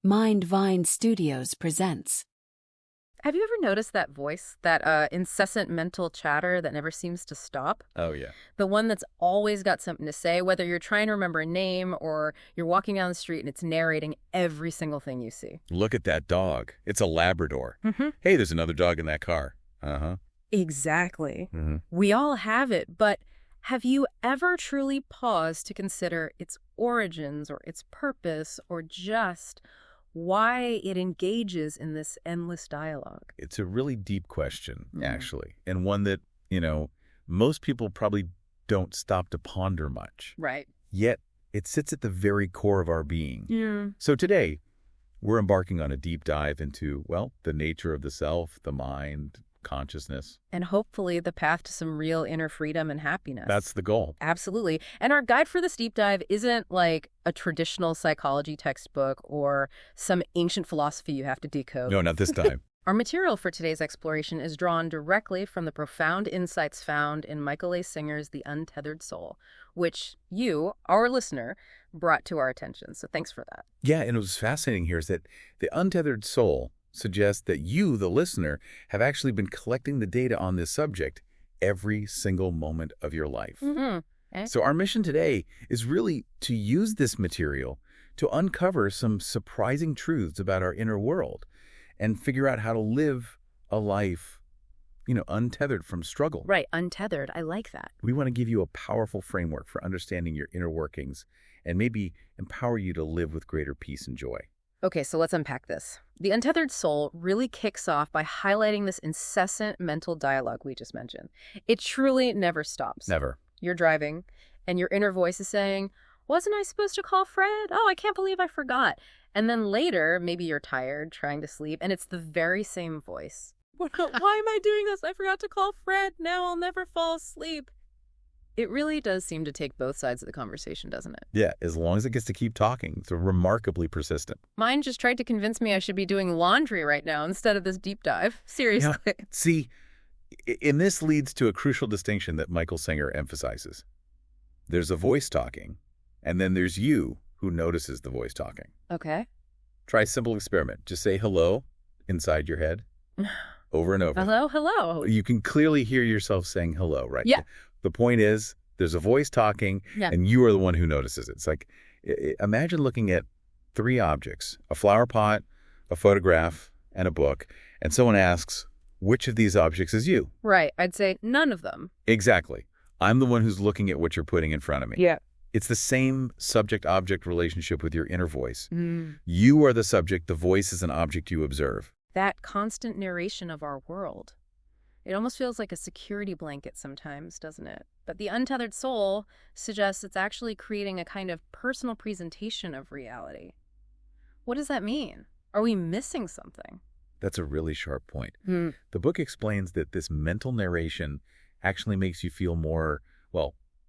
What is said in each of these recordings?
Mindvine Studios presents. Have you ever noticed that voice, that incessant mental chatter that never seems to stop? Oh, yeah. The one that's always got something to say, whether you're trying to remember a name or you're walking down the street and it's narrating every single thing you see. Look at that dog. It's a Labrador. Hey, there's another dog in that car. Uh-huh. Exactly. We all have it, but have you ever truly paused to consider its origins or its purpose or just why it engages in this endless dialogue? It's a really deep question, actually, and one that, most people probably don't stop to ponder much. Right. Yet, it sits at the very core of our being. Yeah. So today, we're embarking on a deep dive into, the nature of the self, the mind, consciousness. And hopefully the path to some real inner freedom and happiness. That's the goal. Absolutely. And our guide for this deep dive isn't like a traditional psychology textbook or some ancient philosophy you have to decode. No, not this time. Our material for today's exploration is drawn directly from the profound insights found in Michael A. Singer's The Untethered Soul, which you, our listener, brought to our attention. So thanks for that. Yeah, and what's fascinating here is that The Untethered Soul suggests that you, the listener, have actually been collecting the data on this subject every single moment of your life. So our mission today is really to use this material to uncover some surprising truths about our inner world and figure out how to live a life, untethered from struggle. Right, untethered. I like that. We want to give you a powerful framework for understanding your inner workings and maybe empower you to live with greater peace and joy. Okay, so let's unpack this. The Untethered Soul really kicks off by highlighting this incessant mental dialogue we just mentioned. It truly never stops. Never. You're driving, and your inner voice is saying, wasn't I supposed to call Fred? Oh, I can't believe I forgot. And then later, maybe you're tired, trying to sleep, and it's the very same voice. Why am I doing this? I forgot to call Fred. Now I'll never fall asleep. It really does seem to take both sides of the conversation, doesn't it? Yeah, as long as it gets to keep talking. It's remarkably persistent. Mine just tried to convince me I should be doing laundry right now instead of this deep dive. Seriously. Yeah. See, and this leads to a crucial distinction that Michael Singer emphasizes. There's a voice talking, and then there's you who notices the voice talking. Okay. Try a simple experiment. Just say hello inside your head over and over. Hello, hello. You can clearly hear yourself saying hello, right? Yeah. The point is, there's a voice talking, and you are the one who notices it. It's like, imagine looking at three objects, a flower pot, a photograph, and a book, and someone asks, which of these objects is you? Right. I'd say none of them. Exactly. I'm the one who's looking at what you're putting in front of me. Yeah. It's the same subject-object relationship with your inner voice. You are the subject. The voice is an object you observe. That constant narration of our world. It almost feels like a security blanket sometimes, doesn't it? But the Untethered Soul suggests it's actually creating a kind of personal presentation of reality. What does that mean? Are we missing something? That's a really sharp point. The book explains that this mental narration actually makes you feel more,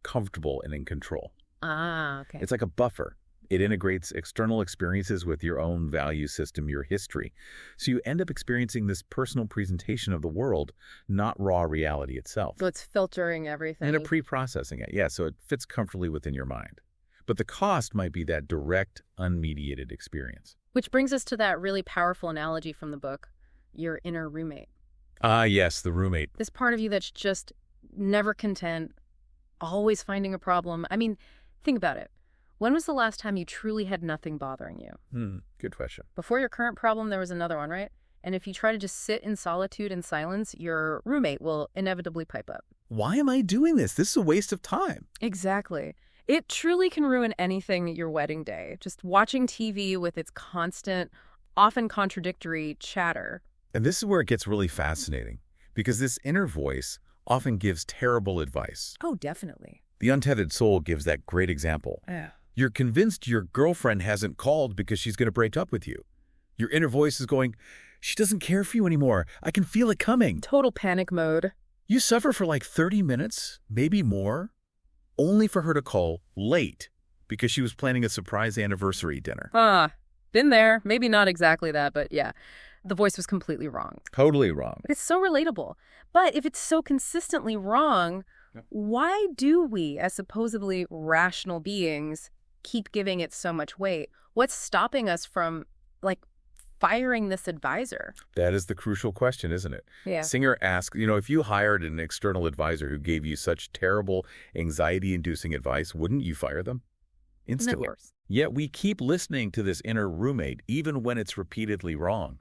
comfortable and in control. Ah, okay. It's like a buffer. It integrates external experiences with your own value system, your history. So you end up experiencing this personal presentation of the world, not raw reality itself. So it's filtering everything. And pre-processing it. Yeah, so it fits comfortably within your mind. But the cost might be that direct, unmediated experience. Which brings us to that really powerful analogy from the book, your inner roommate. Ah, yes, the roommate. This part of you that's just never content, always finding a problem. I mean, think about it. When was the last time you truly had nothing bothering you? Good question. Before your current problem, there was another one, right? And if you try to just sit in solitude and silence, your roommate will inevitably pipe up. Why am I doing this? This is a waste of time. Exactly. It truly can ruin anything your wedding day. Just watching TV with its constant, often contradictory chatter. And this is where it gets really fascinating, because this inner voice often gives terrible advice. Oh, definitely. The Untethered Soul gives that great example. Yeah. You're convinced your girlfriend hasn't called because she's going to break up with you. Your inner voice is going, she doesn't care for you anymore. I can feel it coming. Total panic mode. You suffer for like 30 minutes, maybe more, only for her to call late because she was planning a surprise anniversary dinner. Been there. Maybe not exactly that, but yeah. The voice was completely wrong. Totally wrong. It's so relatable. But if it's so consistently wrong, why do we, as supposedly rational beings, keep giving it so much weight? What's stopping us from like, firing this advisor? That is the crucial question, isn't it? Yeah. Singer asks, if you hired an external advisor who gave you such terrible, anxiety-inducing advice, wouldn't you fire them? Instantly. Of course. Yet we keep listening to this inner roommate even when it's repeatedly wrong.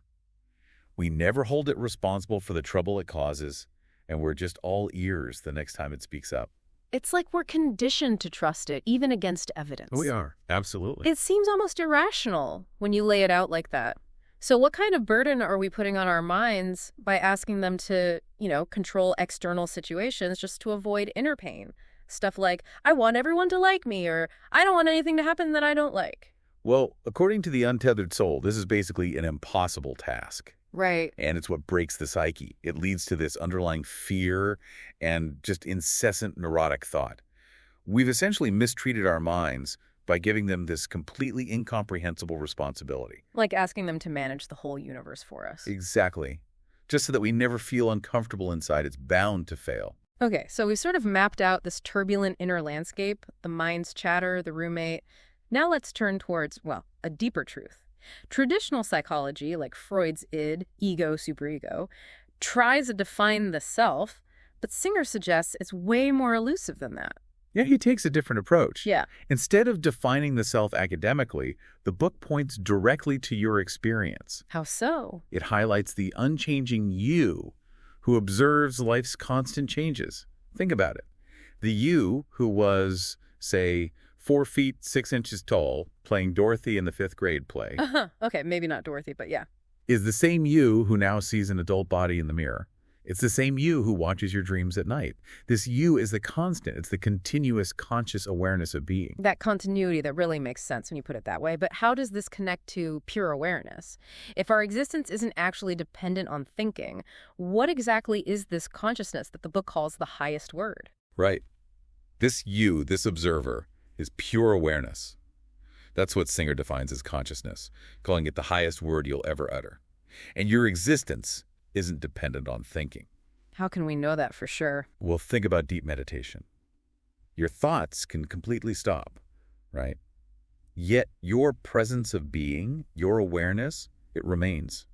We never hold it responsible for the trouble it causes, and we're just all ears the next time it speaks up. It's like we're conditioned to trust it, even against evidence. We are. Absolutely. It seems almost irrational when you lay it out like that. So what kind of burden are we putting on our minds by asking them to, control external situations just to avoid inner pain? Stuff like, I want everyone to like me, or I don't want anything to happen that I don't like. Well, according to the Untethered Soul, this is basically an impossible task. Right. And it's what breaks the psyche. It leads to this underlying fear and just incessant neurotic thought. We've essentially mistreated our minds by giving them this completely incomprehensible responsibility. Like asking them to manage the whole universe for us. Exactly. Just so that we never feel uncomfortable inside, it's bound to fail. Okay, so we've sort of mapped out this turbulent inner landscape, the mind's chatter, the roommate. Now let's turn towards, a deeper truth. Traditional psychology, like Freud's id, ego, superego, tries to define the self, but Singer suggests it's way more elusive than that. Yeah, he takes a different approach. Yeah. Instead of defining the self academically, the book points directly to your experience. How so? It highlights the unchanging you who observes life's constant changes. Think about it. The you who was, say, 4 feet 6 inches tall, playing Dorothy in the 5th grade play, Okay, maybe not Dorothy, but yeah. is the same you who now sees an adult body in the mirror. It's the same you who watches your dreams at night. This you is the constant. It's the continuous conscious awareness of being. That continuity, that really makes sense when you put it that way. But how does this connect to pure awareness? If our existence isn't actually dependent on thinking, what exactly is this consciousness that the book calls the highest word? Right. This you, this observer, is pure awareness. That's what Singer defines as consciousness, calling it the highest word you'll ever utter. And your existence isn't dependent on thinking. How can we know that for sure? Well, think about deep meditation. Your thoughts can completely stop, right? Yet your presence of being, your awareness, it remains.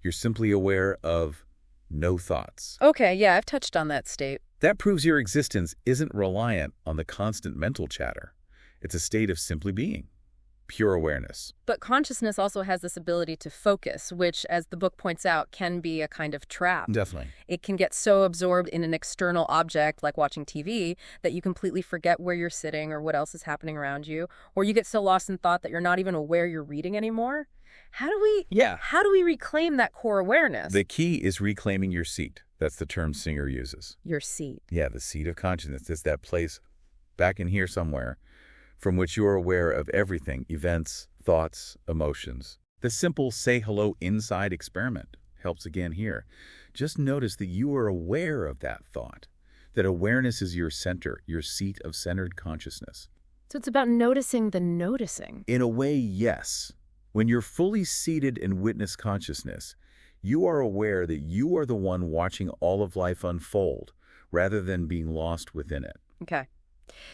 You're simply aware of no thoughts. Okay, yeah, I've touched on that state. That proves your existence isn't reliant on the constant mental chatter. It's a state of simply being, pure awareness. But consciousness also has this ability to focus, which, as the book points out, can be a kind of trap. Definitely. It can get so absorbed in an external object, like watching TV, that you completely forget where you're sitting or what else is happening around you, or you get so lost in thought that you're not even aware you're reading anymore. How do we reclaim that core awareness? The key is reclaiming your seat. That's the term Singer uses. Your seat. Yeah, the seat of consciousness. It's that place back in here somewhere from which you're aware of everything, events, thoughts, emotions. The simple say hello inside experiment helps again here. Just notice that you are aware of that thought, that awareness is your center, your seat of centered consciousness. So it's about noticing the noticing. In a way, yes. When you're fully seated in witness consciousness, you are aware that you are the one watching all of life unfold, rather than being lost within it. Okay.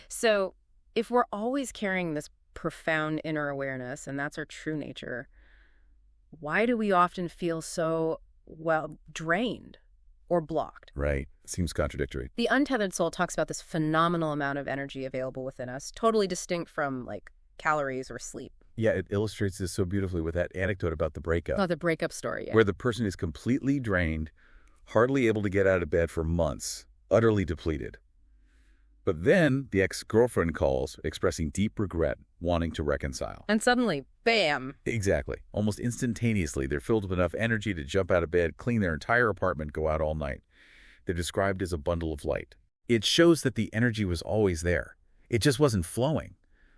So if we're always carrying this profound inner awareness, and that's our true nature, why do we often feel so, drained or blocked? Right. Seems contradictory. The Untethered Soul talks about this phenomenal amount of energy available within us, totally distinct from, calories or sleep. Yeah, it illustrates this so beautifully with that anecdote about the breakup. Oh, the breakup story, yeah. Where the person is completely drained, hardly able to get out of bed for months, utterly depleted. But then the ex-girlfriend calls, expressing deep regret, wanting to reconcile. And suddenly, bam! Exactly. Almost instantaneously, they're filled with enough energy to jump out of bed, clean their entire apartment, go out all night. They're described as a bundle of light. It shows that the energy was always there. It just wasn't flowing.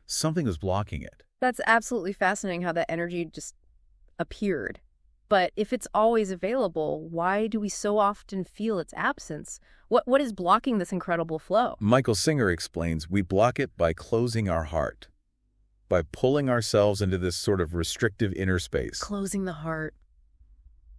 Something was blocking it. That's absolutely fascinating how that energy just appeared. But if it's always available, why do we so often feel its absence? What is blocking this incredible flow? Michael Singer explains we block it by closing our heart, by pulling ourselves into this sort of restrictive inner space. Closing the heart,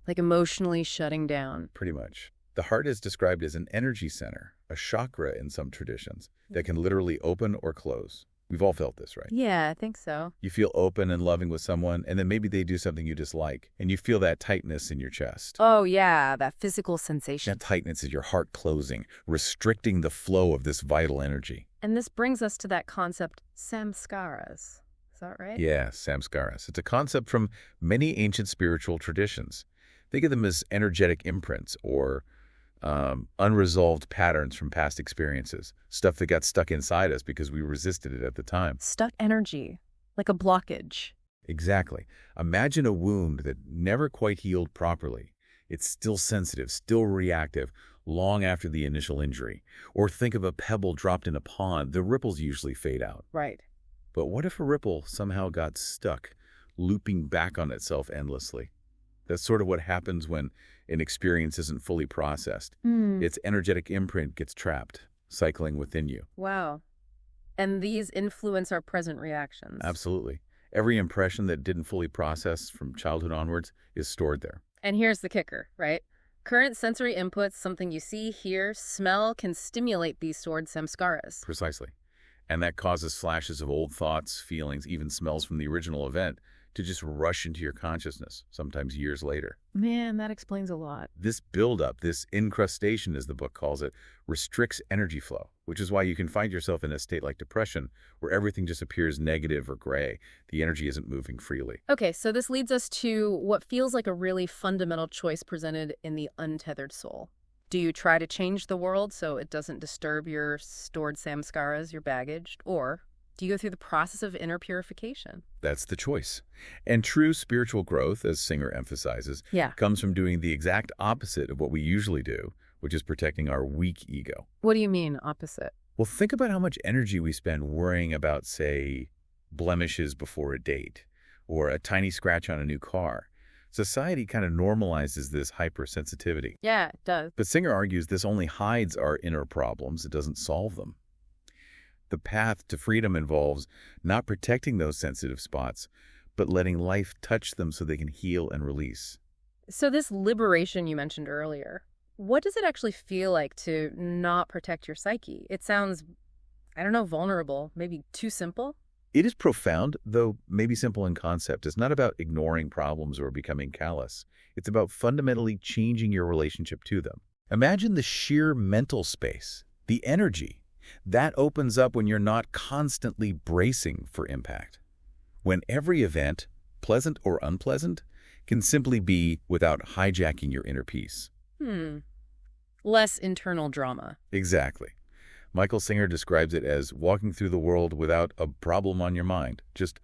like emotionally shutting down. Pretty much. The heart is described as an energy center, a chakra in some traditions, that can literally open or close. We've all felt this, right? Yeah, I think so. You feel open and loving with someone, and then maybe they do something you dislike, and you feel that tightness in your chest. Oh, yeah, that physical sensation. That tightness is your heart closing, restricting the flow of this vital energy. And this brings us to that concept, samskaras. Is that right? Yeah, samskaras. It's a concept from many ancient spiritual traditions. Think of them as energetic imprints or unresolved patterns from past experiences, stuff that got stuck inside us because we resisted it at the time. Stuck energy, like a blockage. Exactly. Imagine a wound that never quite healed properly. It's still sensitive, still reactive, long after the initial injury. Or think of a pebble dropped in a pond. The ripples usually fade out. Right. But what if a ripple somehow got stuck, looping back on itself endlessly? That's sort of what happens when an experience isn't fully processed. Its energetic imprint gets trapped, cycling within you. Wow. And these influence our present reactions. Absolutely. Every impression that didn't fully process from childhood onwards is stored there. And here's the kicker, right? Current sensory inputs, something you see, hear, smell, can stimulate these stored samskaras. Precisely. And that causes flashes of old thoughts, feelings, even smells from the original event to just rush into your consciousness, sometimes years later. Man, that explains a lot. This buildup, this incrustation, as the book calls it, restricts energy flow, which is why you can find yourself in a state like depression, where everything just appears negative or gray. The energy isn't moving freely. Okay, so this leads us to what feels like a really fundamental choice presented in the Untethered Soul. Do you try to change the world so it doesn't disturb your stored samskaras, your baggage, or do you go through the process of inner purification? That's the choice. And true spiritual growth, as Singer emphasizes, Yeah. comes from doing the exact opposite of what we usually do, which is protecting our weak ego. What do you mean, opposite? Well, think about how much energy we spend worrying about, say, blemishes before a date, or a tiny scratch on a new car. Society kind of normalizes this hypersensitivity. Yeah, it does. But Singer argues this only hides our inner problems. It doesn't solve them. The path to freedom involves not protecting those sensitive spots, but letting life touch them so they can heal and release. So this liberation you mentioned earlier, what does it actually feel like to not protect your psyche? It sounds, I don't know, vulnerable, maybe too simple? It is profound, though maybe simple in concept. It's not about ignoring problems or becoming callous. It's about fundamentally changing your relationship to them. Imagine the sheer mental space, the energy. That opens up when you're not constantly bracing for impact. When every event, pleasant or unpleasant, can simply be without hijacking your inner peace. Less internal drama. Exactly. Michael Singer describes it as walking through the world without a problem on your mind, just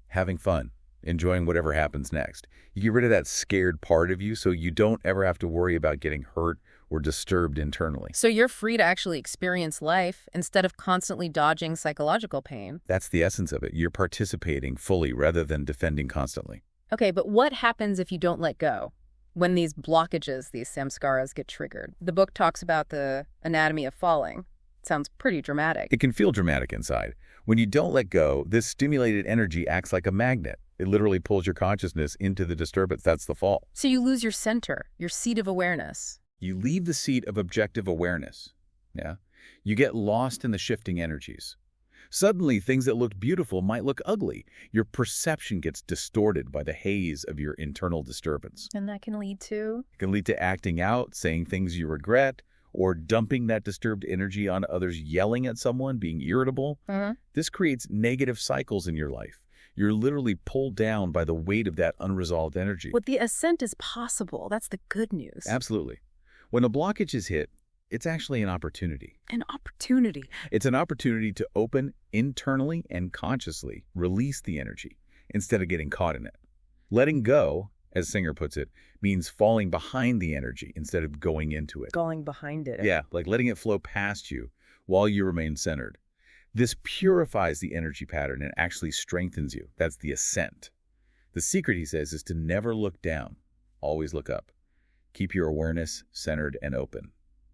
having fun, enjoying whatever happens next. You get rid of that scared part of you so you don't ever have to worry about getting hurt or disturbed internally. So you're free to actually experience life instead of constantly dodging psychological pain. That's the essence of it. You're participating fully rather than defending constantly. Okay, but what happens if you don't let go? When these blockages, these samskaras, get triggered? The book talks about the anatomy of falling. Sounds pretty dramatic. It can feel dramatic inside. When you don't let go, this stimulated energy acts like a magnet. It literally pulls your consciousness into the disturbance. That's the fall. So you lose your center, your seat of awareness. You leave the seat of objective awareness. Yeah. You get lost in the shifting energies. Suddenly, things that looked beautiful might look ugly. Your perception gets distorted by the haze of your internal disturbance. And that can lead to? It can lead to acting out, saying things you regret, or dumping that disturbed energy on others, yelling at someone, being irritable. This creates negative cycles in your life. You're literally pulled down by the weight of that unresolved energy. But the ascent is possible. That's the good news. Absolutely. When a blockage is hit, it's actually an opportunity. An opportunity. It's an opportunity to open internally and consciously release the energy instead of getting caught in it. Letting go, as Singer puts it, means falling behind the energy instead of going into it. Going behind it. Yeah, like letting it flow past you while you remain centered. This purifies the energy pattern and actually strengthens you. That's the ascent. The secret, he says, is to never look down. Always look up. Keep your awareness centered and open.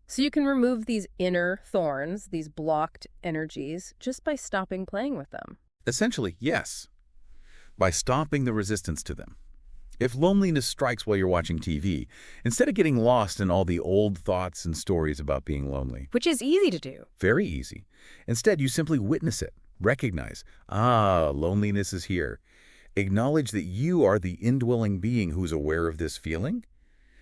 So you can remove these inner thorns, these blocked energies, just by stopping playing with them. Essentially, yes. By stopping the resistance to them. If loneliness strikes while you're watching TV, instead of getting lost in all the old thoughts and stories about being lonely. Which is easy to do. Very easy. Instead, you simply witness it. Recognize, loneliness is here. Acknowledge that you are the indwelling being who's aware of this feeling,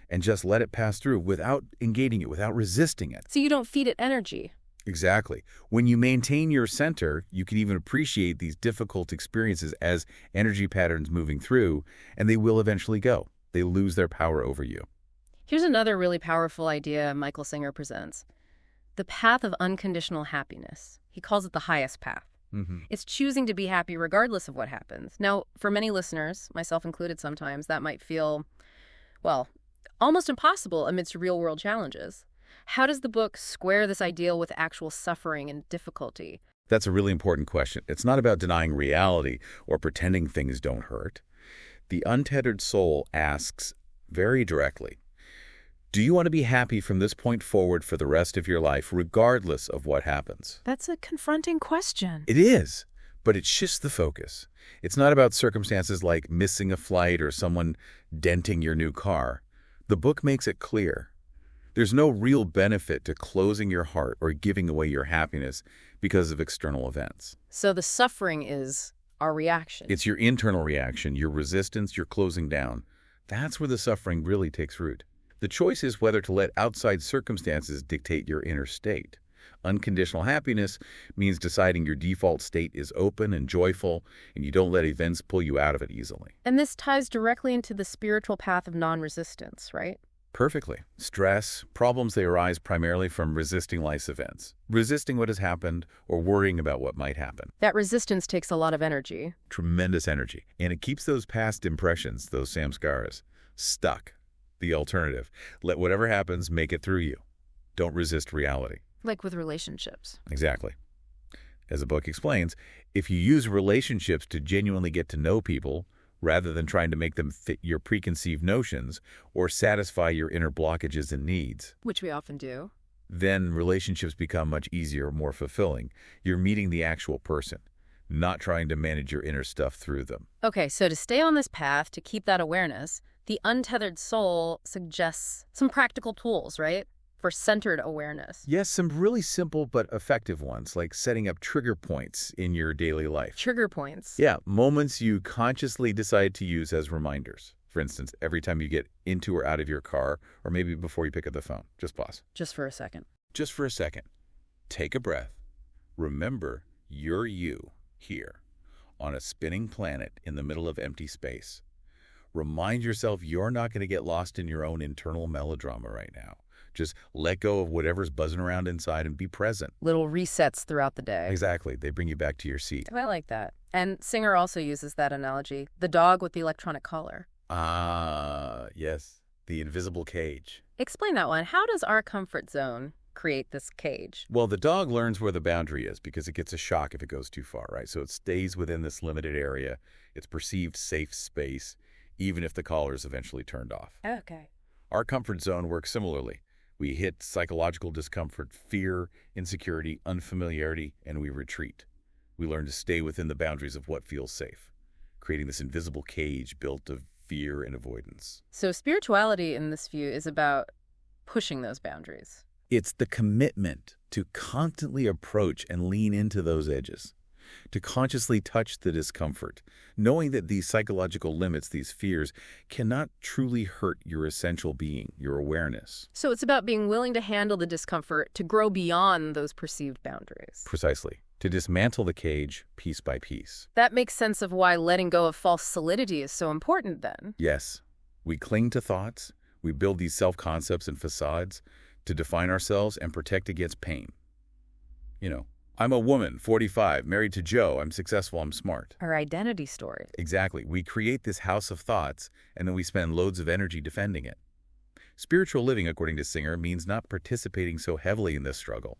and just let it pass through without engaging it, without resisting it. So you don't feed it energy. Exactly. When you maintain your center, you can even appreciate these difficult experiences as energy patterns moving through, and they will eventually go. They lose their power over you. Here's another really powerful idea Michael Singer presents. The path of unconditional happiness. He calls it the highest path. It's choosing to be happy regardless of what happens. Now, for many listeners, myself included sometimes, that might feel, well, almost impossible amidst real-world challenges. How does the book square this ideal with actual suffering and difficulty? That's a really important question. It's not about denying reality or pretending things don't hurt. The Untethered Soul asks very directly, do you want to be happy from this point forward for the rest of your life, regardless of what happens? That's a confronting question. It is, but it shifts the focus. It's not about circumstances like missing a flight or someone denting your new car. The book makes it clear. There's no real benefit to closing your heart or giving away your happiness because of external events. So the suffering is our reaction. It's your internal reaction, your resistance, your closing down. That's where the suffering really takes root. The choice is whether to let outside circumstances dictate your inner state. Unconditional happiness means deciding your default state is open and joyful, and you don't let events pull you out of it easily. And this ties directly into the spiritual path of non-resistance, right? Perfectly. Stress, problems, they arise primarily from resisting life's events, resisting what has happened or worrying about what might happen. That resistance takes a lot of energy. Tremendous energy. And it keeps those past impressions, those samskaras, stuck. The alternative, let whatever happens make it through you. Don't resist reality. Like with relationships. Exactly. As the book explains, if you use relationships to genuinely get to know people, rather than trying to make them fit your preconceived notions or satisfy your inner blockages and needs, Which we often do. then relationships become much easier, more fulfilling. You're meeting the actual person, not trying to manage your inner stuff through them. Okay, so to stay on this path, to keep that awareness, the Untethered Soul suggests some practical tools, right? For centered awareness. Yes, some really simple but effective ones, like setting up trigger points in your daily life. Trigger points. Yeah, moments you consciously decide to use as reminders. For instance, every time you get into or out of your car, or maybe before you pick up the phone, just pause. Just for a second. Just for a second. Take a breath. Remember, you're you, here, on a spinning planet in the middle of empty space. Remind yourself you're not going to get lost in your own internal melodrama right now. Just let go of whatever's buzzing around inside and be present. Little resets throughout the day. Exactly. They bring you back to your seat. I like that. And Singer also uses that analogy. The dog with the electronic collar. Ah, yes. The invisible cage. Explain that one. How does our comfort zone create this cage? Well, the dog learns where the boundary is because it gets a shock if it goes too far, right? So it stays within this limited area. It's perceived safe space, even if the collar is eventually turned off. Okay. Our comfort zone works similarly. We hit psychological discomfort, fear, insecurity, unfamiliarity, and we retreat. We learn to stay within the boundaries of what feels safe, creating this invisible cage built of fear and avoidance. So spirituality in this view is about pushing those boundaries. It's the commitment to constantly approach and lean into those edges, to consciously touch the discomfort, knowing that these psychological limits, these fears, cannot truly hurt your essential being, your awareness. So it's about being willing to handle the discomfort, to grow beyond those perceived boundaries. Precisely. To dismantle the cage piece by piece. That makes sense of why letting go of false solidity is so important then. Yes. We cling to thoughts. We build these self-concepts and facades to define ourselves and protect against pain. You know, I'm a woman, 45, married to Joe. I'm successful. I'm smart. Our identity story. Exactly. We create this house of thoughts, and then we spend loads of energy defending it. Spiritual living, according to Singer, means not participating so heavily in this struggle.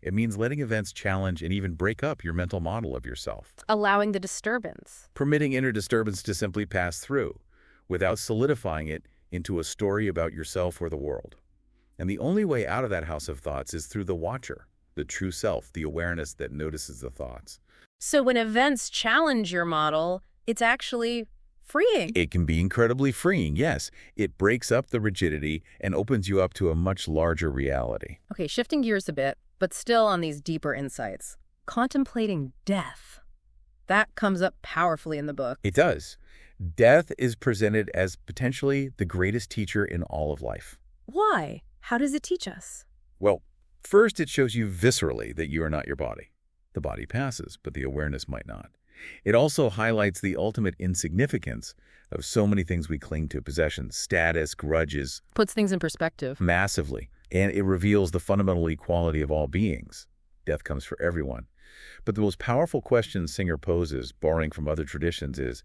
It means letting events challenge and even break up your mental model of yourself. Allowing the disturbance. Permitting inner disturbance to simply pass through, without solidifying it into a story about yourself or the world. And the only way out of that house of thoughts is through the watcher, the true self, the awareness that notices the thoughts. So when events challenge your model, it's actually freeing. It can be incredibly freeing, yes. It breaks up the rigidity and opens you up to a much larger reality. Okay, shifting gears a bit, but still on these deeper insights. contemplating death. That comes up powerfully in the book. It does. Death is presented as potentially the greatest teacher in all of life. Why? How does it teach us? Well, first it shows you viscerally that you are not your body. The body passes, but the awareness might not. It also highlights the ultimate insignificance of so many things we cling to, possessions, status, grudges. Puts things in perspective. Massively. And it reveals the fundamental equality of all beings. Death comes for everyone. But the most powerful question Singer poses, borrowing from other traditions, is,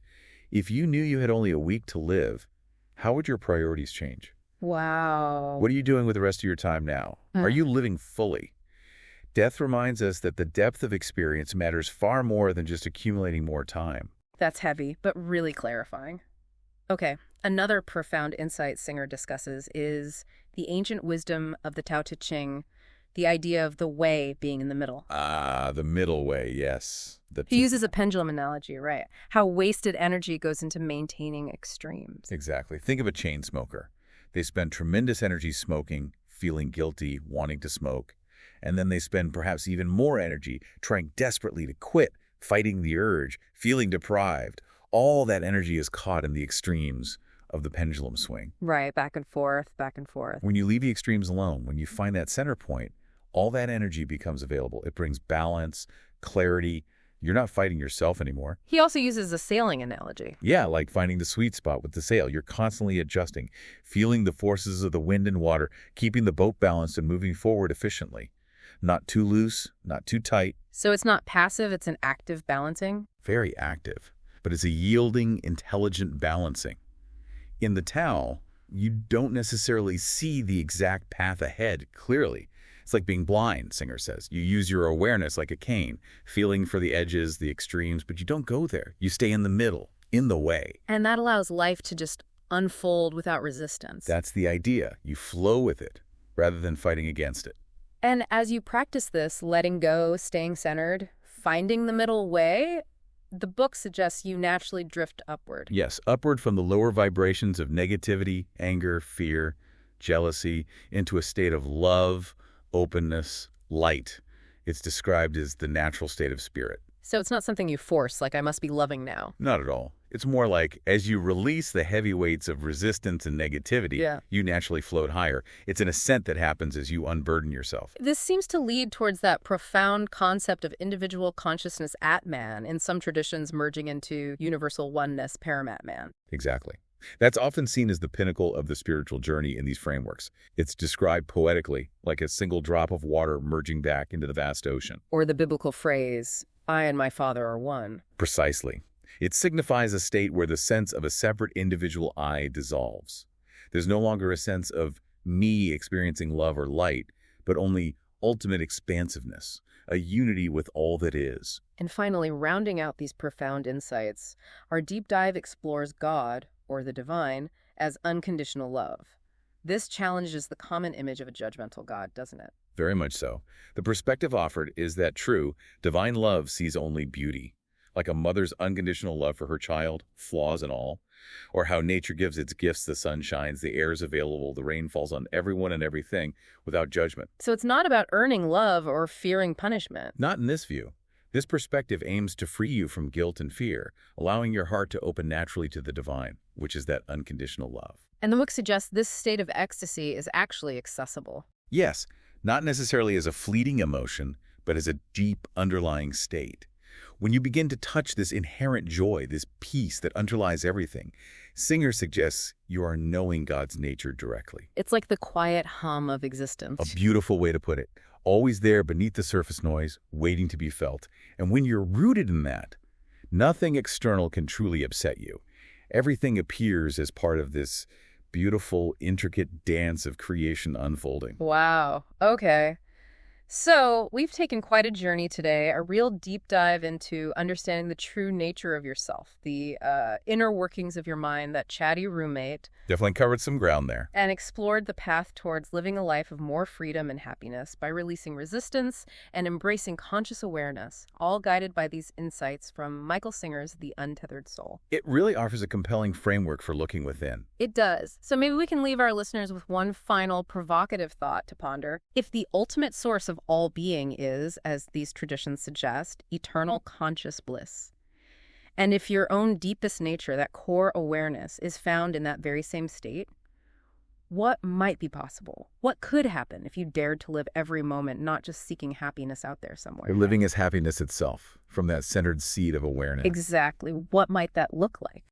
if you knew you had only a week to live, how would your priorities change? Wow. What are you doing with the rest of your time now? Are you living fully? Death reminds us that the depth of experience matters far more than just accumulating more time. That's heavy, but really clarifying. Okay, another profound insight Singer discusses is the ancient wisdom of the Tao Te Ching, the idea of the way being in the middle. The middle way, yes. He uses a pendulum analogy, right? How wasted energy goes into maintaining extremes. Exactly. Think of a chain smoker. They spend tremendous energy smoking, feeling guilty, wanting to smoke, and then they spend perhaps even more energy trying desperately to quit, fighting the urge, feeling deprived. All that energy is caught in the extremes of the pendulum swing. Right, back and forth, back and forth. When you leave the extremes alone, when you find that center point, all that energy becomes available. It brings balance, clarity. You're not fighting yourself anymore. He also uses a sailing analogy. Yeah, like finding the sweet spot with the sail. You're constantly adjusting, feeling the forces of the wind and water, keeping the boat balanced and moving forward efficiently. Not too loose, not too tight. So it's not passive, it's an active balancing? Very active, but it's a yielding, intelligent balancing. In the Tao, you don't necessarily see the exact path ahead clearly. It's like being blind, Singer says. You use your awareness like a cane, feeling for the edges, the extremes, but you don't go there. You stay in the middle, in the way. And that allows life to just unfold without resistance. That's the idea. You flow with it rather than fighting against it. And as you practice this, letting go, staying centered, finding the middle way, the book suggests you naturally drift upward. Yes, upward from the lower vibrations of negativity, anger, fear, jealousy, into a state of love, openness, light. It's described as the natural state of spirit. So it's not something you force, like I must be loving now. Not at all. It's more like as you release the heavy weights of resistance and negativity, you naturally float higher. It's an ascent that happens as you unburden yourself. This seems to lead towards that profound concept of individual consciousness at man, in some traditions merging into universal oneness, paramat man. Exactly. That's often seen as the pinnacle of the spiritual journey in these frameworks. It's described poetically, like a single drop of water merging back into the vast ocean. Or the biblical phrase, I and my Father are one. Precisely. It signifies a state where the sense of a separate individual I dissolves. There's no longer a sense of me experiencing love or light, but only ultimate expansiveness, a unity with all that is. And finally, rounding out these profound insights, our deep dive explores God, or the divine, as unconditional love. This challenges the common image of a judgmental God, doesn't it? Very much so. The perspective offered is that true, divine love sees only beauty, like a mother's unconditional love for her child, flaws and all, or how nature gives its gifts, the sun shines, the air is available, the rain falls on everyone and everything without judgment. So it's not about earning love or fearing punishment. Not in this view. This perspective aims to free you from guilt and fear, allowing your heart to open naturally to the divine, which is that unconditional love. And the book suggests this state of ecstasy is actually accessible. Yes, not necessarily as a fleeting emotion, but as a deep underlying state. When you begin to touch this inherent joy, this peace that underlies everything, Singer suggests you are knowing God's nature directly. It's like the quiet hum of existence. A beautiful way to put it. Always there beneath the surface noise, waiting to be felt. And when you're rooted in that, nothing external can truly upset you. Everything appears as part of this beautiful, intricate dance of creation unfolding. Wow. Okay. So we've taken quite a journey today, a real deep dive into understanding the true nature of yourself, the inner workings of your mind, that chatty roommate. Definitely covered some ground there. And explored the path towards living a life of more freedom and happiness by releasing resistance and embracing conscious awareness, all guided by these insights from Michael Singer's The Untethered Soul. It really offers a compelling framework for looking within. It does. So maybe we can leave our listeners with one final provocative thought to ponder. If the ultimate source of all being is, as these traditions suggest, eternal conscious bliss. And if your own deepest nature, that core awareness, is found in that very same state, what might be possible? What could happen if you dared to live every moment, not just seeking happiness out there somewhere? You're living as happiness itself, from that centered seed of awareness. Exactly. What might that look like?